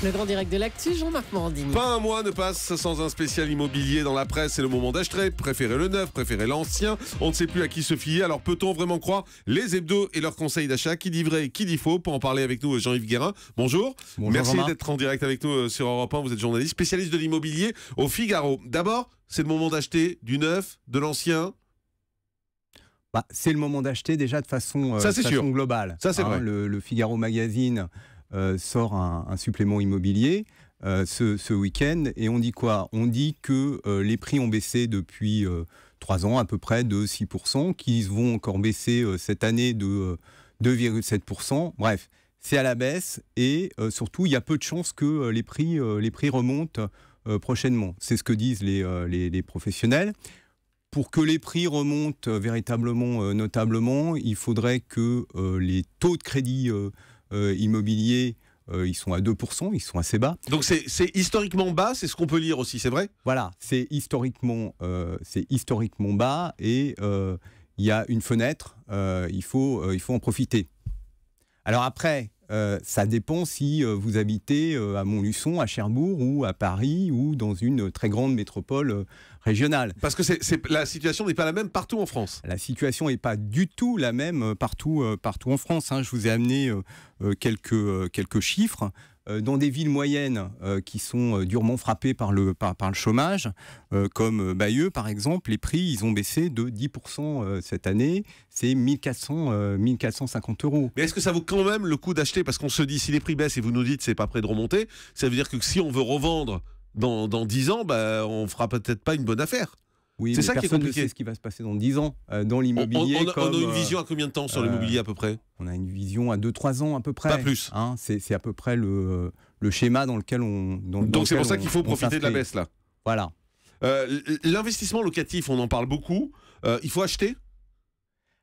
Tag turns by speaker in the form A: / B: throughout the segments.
A: Le grand direct de l'actu, Jean-Marc Morandini.
B: Pas un mois ne passe sans un spécial immobilier dans la presse. C'est le moment d'acheter. Préférez le neuf, préférez l'ancien. On ne sait plus à qui se fier. Alors peut-on vraiment croire les hebdos et leurs conseils d'achat? Qui dit vrai, qui dit faux? Pour en parler avec nous, Jean-Yves Guérin. Bonjour. Merci d'être en direct avec nous sur Europe 1. Vous êtes journaliste, spécialiste de l'immobilier au Figaro. D'abord, c'est le moment d'acheter du neuf, de l'ancien.
C: C'est le moment d'acheter déjà de façon globale.
B: Ça, c'est vrai.
C: Le Figaro Magazine sort un supplément immobilier ce week-end. Et on dit quoi? On dit que les prix ont baissé depuis 3 ans, à peu près de 6%, qu'ils vont encore baisser cette année de 2,7%. Bref, c'est à la baisse. Et surtout, il y a peu de chances que les prix remontent prochainement. C'est ce que disent les professionnels. Pour que les prix remontent véritablement, notablement, il faudrait que les taux de crédit immobilier, ils sont à 2%, ils sont assez bas.
B: Donc c'est historiquement bas, c'est ce qu'on peut lire aussi, c'est vrai?
C: Voilà, c'est historiquement bas et il y a une fenêtre, il faut en profiter. Alors après, ça dépend si vous habitez à Montluçon, à Cherbourg ou à Paris ou dans une très grande métropole régionale.
B: Parce que la situation n'est pas la même partout en France.
C: La situation n'est pas du tout la même partout en France. Je vous ai amené quelques chiffres. Dans des villes moyennes qui sont durement frappées par le chômage, comme Bayeux par exemple, les prix ils ont baissé de 10% cette année, c'est 1450 €.
B: Mais est-ce que ça vaut quand même le coup d'acheter? Parce qu'on se dit, si les prix baissent et vous nous dites c'est pas prêt de remonter, ça veut dire que si on veut revendre dans 10 ans, on fera peut-être pas une bonne affaire.
C: Oui,
B: c'est ça qui est compliqué.
C: Personne ne sait ce qui va se passer dans 10 ans dans l'immobilier.
B: On a une vision à combien de temps sur l'immobilier à peu près?
C: On a une vision à 2-3 ans à peu près.
B: Pas plus.
C: C'est à peu près le schéma dans lequel on...
B: Donc c'est pour ça qu'il faut profiter de la baisse là.
C: Voilà.
B: L'investissement locatif, on en parle beaucoup. Il faut acheter?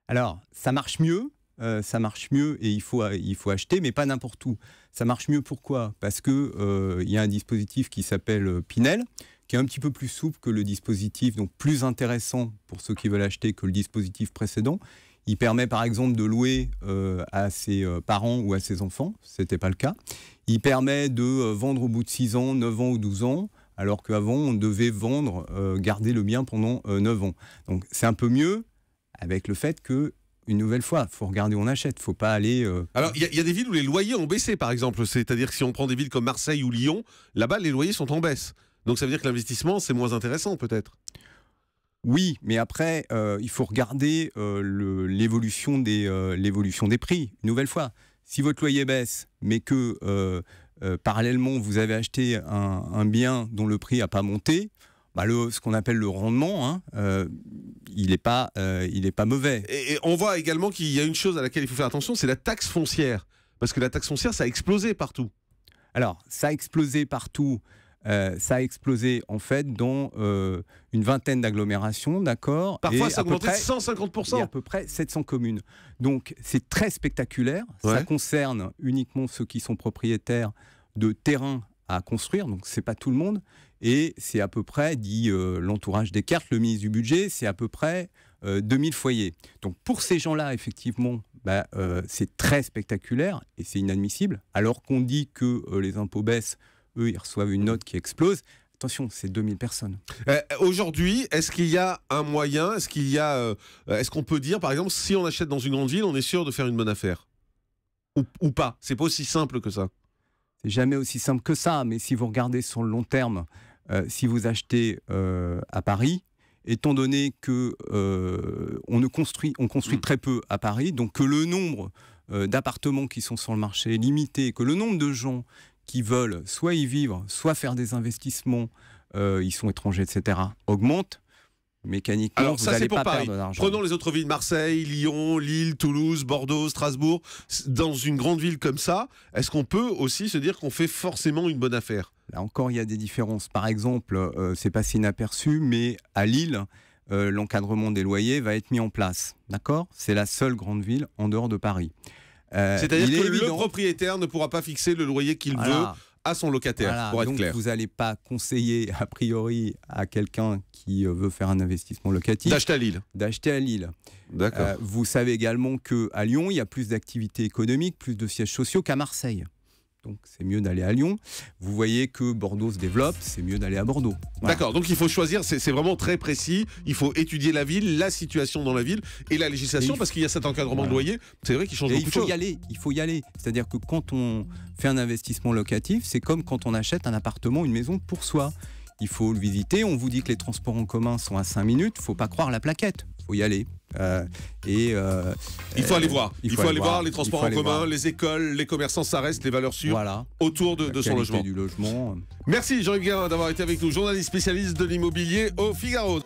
C: Alors, ça marche mieux. Et il faut acheter, mais pas n'importe où. Ça marche mieux pourquoi? Parce que y a un dispositif qui s'appelle Pinel, qui est un petit peu plus souple que le dispositif, donc plus intéressant pour ceux qui veulent acheter que le dispositif précédent. Il permet par exemple de louer à ses parents ou à ses enfants, ce n'était pas le cas. Il permet de vendre au bout de 6 ans, 9 ans ou 12 ans, alors qu'avant on devait garder le bien pendant 9 ans. Donc c'est un peu mieux avec le fait que, une nouvelle fois, il faut regarder où on achète, il ne faut pas aller...
B: Alors, il y a des villes où les loyers ont baissé, par exemple. C'est-à-dire que si on prend des villes comme Marseille ou Lyon, là-bas, les loyers sont en baisse. Donc, ça veut dire que l'investissement, c'est moins intéressant, peut-être.
C: Oui, mais après, il faut regarder l'évolution des prix. Une nouvelle fois, si votre loyer baisse, mais que, parallèlement, vous avez acheté un bien dont le prix n'a pas monté, ce qu'on appelle le rendement, il n'est pas mauvais.
B: Et on voit également qu'il y a une chose à laquelle il faut faire attention, c'est la taxe foncière. Parce que la taxe foncière, ça a explosé partout.
C: Alors, ça a explosé partout. Ça a explosé en fait dans une vingtaine d'agglomérations, d'accord.
B: Parfois, ça a augmenté de 150%.
C: Il y a à peu près 700 communes. Donc, c'est très spectaculaire. Ouais. Ça concerne uniquement ceux qui sont propriétaires de terrains à construire, donc c'est pas tout le monde. Et c'est à peu près, dit l'entourage des cartes, le ministre du Budget, c'est à peu près 2000 foyers. Donc pour ces gens-là, effectivement, c'est très spectaculaire et c'est inadmissible. Alors qu'on dit que les impôts baissent, eux, ils reçoivent une note qui explose. Attention, c'est 2000 personnes.
B: Aujourd'hui, est-ce qu'il y a un moyen, est-ce qu'on peut dire, par exemple, si on achète dans une grande ville, on est sûr de faire une bonne affaire? Ou pas? C'est pas aussi simple que ça.
C: C'est jamais aussi simple que ça, mais si vous regardez sur le long terme, si vous achetez à Paris, étant donné que on construit très peu à Paris, donc que le nombre d'appartements qui sont sur le marché est limité, que le nombre de gens qui veulent soit y vivre, soit faire des investissements, ils sont étrangers, etc., augmente, mécaniquement,
B: alors,
C: vous n'allez pas
B: Paris.
C: Perdre de l'argent.
B: Prenons les autres villes, Marseille, Lyon, Lille, Toulouse, Bordeaux, Strasbourg. Dans une grande ville comme ça, est-ce qu'on peut aussi se dire qu'on fait forcément une bonne affaire?
C: Là encore, il y a des différences. Par exemple, c'est passé inaperçu, mais à Lille, l'encadrement des loyers va être mis en place. D'accord? C'est la seule grande ville en dehors de Paris.
B: C'est-à-dire que le propriétaire ne pourra pas fixer le loyer qu'il veut à son locataire, pour être clair.
C: Donc vous n'allez pas conseiller, a priori, à quelqu'un qui veut faire un investissement locatif
B: d'acheter à Lille.
C: D'acheter à Lille.
B: D'accord.
C: Vous savez également qu'à Lyon, il y a plus d'activités économiques, plus de sièges sociaux qu'à Marseille. Donc c'est mieux d'aller à Lyon. Vous voyez que Bordeaux se développe, c'est mieux d'aller à Bordeaux. Voilà.
B: D'accord, donc il faut choisir, c'est vraiment très précis. Il faut étudier la ville, la situation dans la ville et la législation, parce qu'il y a cet encadrement de loyer. C'est vrai qu'il change beaucoup de choses.
C: Il faut y aller. C'est-à-dire que quand on fait un investissement locatif, c'est comme quand on achète un appartement, une maison pour soi. Il faut le visiter. On vous dit que les transports en commun sont à 5 minutes. Il ne faut pas croire la plaquette. Il faut y aller.
B: Il faut aller voir. Il faut aller voir les transports en commun, les écoles, les commerçants, ça reste les valeurs sûres autour de son logement.
C: Du logement.
B: Merci Jean-Yves Guérin d'avoir été avec nous, journaliste spécialiste de l'immobilier au Figaro.